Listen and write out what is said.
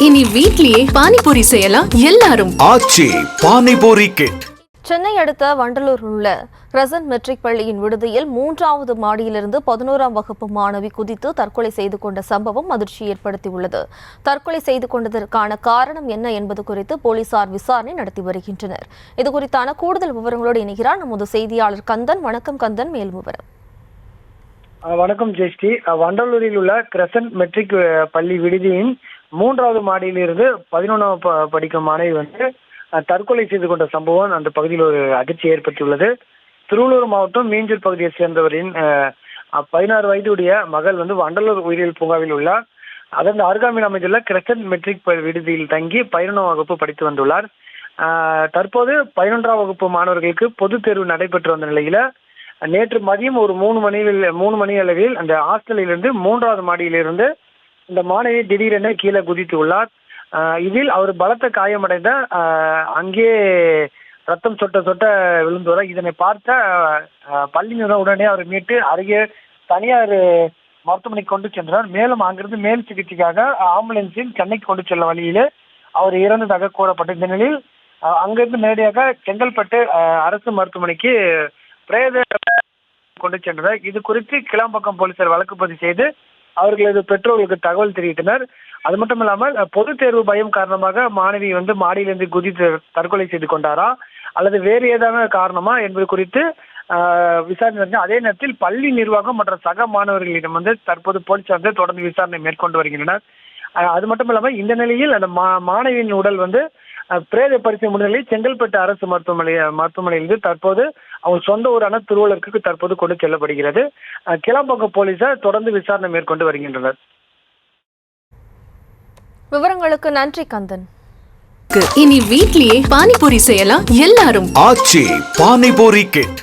இனி வீட்லயே பானிபூரி செய்யலாம் எல்லாரும். ஆச்சி பானிபூரி கிட். சென்னை அடுத்த வண்டலூரில் உள்ள கிரசன்ட் மெட்ரிக் பள்ளியின் விடுதியில் 3வது மாடியிலிருந்து 11ஆம் வகுப்பு மாணவி குதித்து தற்கொலை செய்து கொண்ட சம்பவம் அதிர்ச்சி ஏற்படுத்தியுள்ளது. தற்கொலை செய்து கொண்டதற்கான காரணம் என்ன என்பது குறித்து போலீசார் விசாரணை நடத்தி வருகின்றனர். இதுகுறித்தான கூடுதல் விவரங்களோடு இணைகிறார் நமது செய்தியாளர் கந்தன். வணக்கம் கந்தன், மேலும் விவரம். வணக்கம் ஜெயஸ்ரீ. வண்டலூரில் உள்ள கிரசன்ட் மெட்ரிக் பள்ளி விடுதியின் 3வது மாடியிலிருந்து 11ஆம் படிக்கும் மாணவி தற்கொலை செய்து கொண்ட சம்பவம் அந்த பகுதியில் ஒரு அதிர்ச்சி ஏற்பட்டுள்ளது. திருவள்ளூர் மாவட்டம் மீஞ்சூர் பகுதியை சேர்ந்தவரின் 16 வயதுடைய மகள் வண்டலூர் உயிரியல் பூங்காவில் உள்ள அதன் அருகாமையில் அமைந்துள்ள கிரசன்ட் மெட்ரிக் விடுதியில் தங்கி 11ஆம் வகுப்பு படித்து வந்துள்ளார். தற்போது 11ஆம் வகுப்பு மாணவர்களுக்கு பொதுத் தேர்வு நடைபெற்று வந்த நிலையில நேற்று மதியம் ஒரு 3 மணி அளவில் அந்த ஹாஸ்டலிலிருந்து 3வது மாடியிலிருந்து இந்த மாணவி திடீரென கீழே குதித்து உள்ளார். இதில் அவர் பலத்த காயமடைந்த அங்கே ரத்தம் சொட்ட விழுந்துள்ளார். இதனை பார்த்த பள்ளியினர் உடனே அவர் மீட்டு அருகே தனியார் மருத்துவமனைக்கு கொண்டு சென்றார். மேலும் அங்கிருந்து மேல் சிகிச்சைக்காக ஆம்புலன்ஸில் சென்னைக்கு கொண்டு செல்லும் வழியிலே அவர் இறந்ததாக கூறப்பட்டது. இந்த நிலையில் அங்கிருந்து நேரடியாக செங்கல்பட்டு அரசு மருத்துவமனைக்கு பிரேத கொண்டு சென்றனர். இது குறித்து கிளாம்பாக்கம் போலீசார் வழக்கு பதிவு செய்து அவர்களது பெற்றோர்களுக்கு தகவல் தெரிவித்தனர். அது மட்டும் இல்லாமல் பொது தேர்வு பயம் காரணமாக மாணவி மாடியிலிருந்து குதித்து தற்கொலை செய்து கொண்டாரா அல்லது வேறு ஏதாவது காரணமா என்பது குறித்து விசாரணை. அதே நேரத்தில் பள்ளி நிர்வாகம் மற்றும் சக மாணவர்களிடம் தற்போது போலீசார் தொடர்ந்து விசாரணை மேற்கொண்டு வருகின்றனர். அது மட்டும் இல்லாமல் இந்த நிலையில் அந்த மாணவியின் உடல் பிரேத பரிசோதனை முடிந்த செங்கல்பட்டு அரசு மருத்துவமனையிலிருந்து தற்போது அவங்க சொந்த ஊரான திருவள்ளூருக்கு தற்போது கொண்டு செல்லப்படுகிறது. கிளாம்பாக்கம் போலீசார் தொடர்ந்து விசாரணை மேற்கொண்டு வருகின்றனர். விவரங்களுக்கு நன்றி கந்தன். இனி வீட்லயே பானிபூரி செய்யலாம் எல்லாரும். ஆச்சி பானிபூரி கிட்.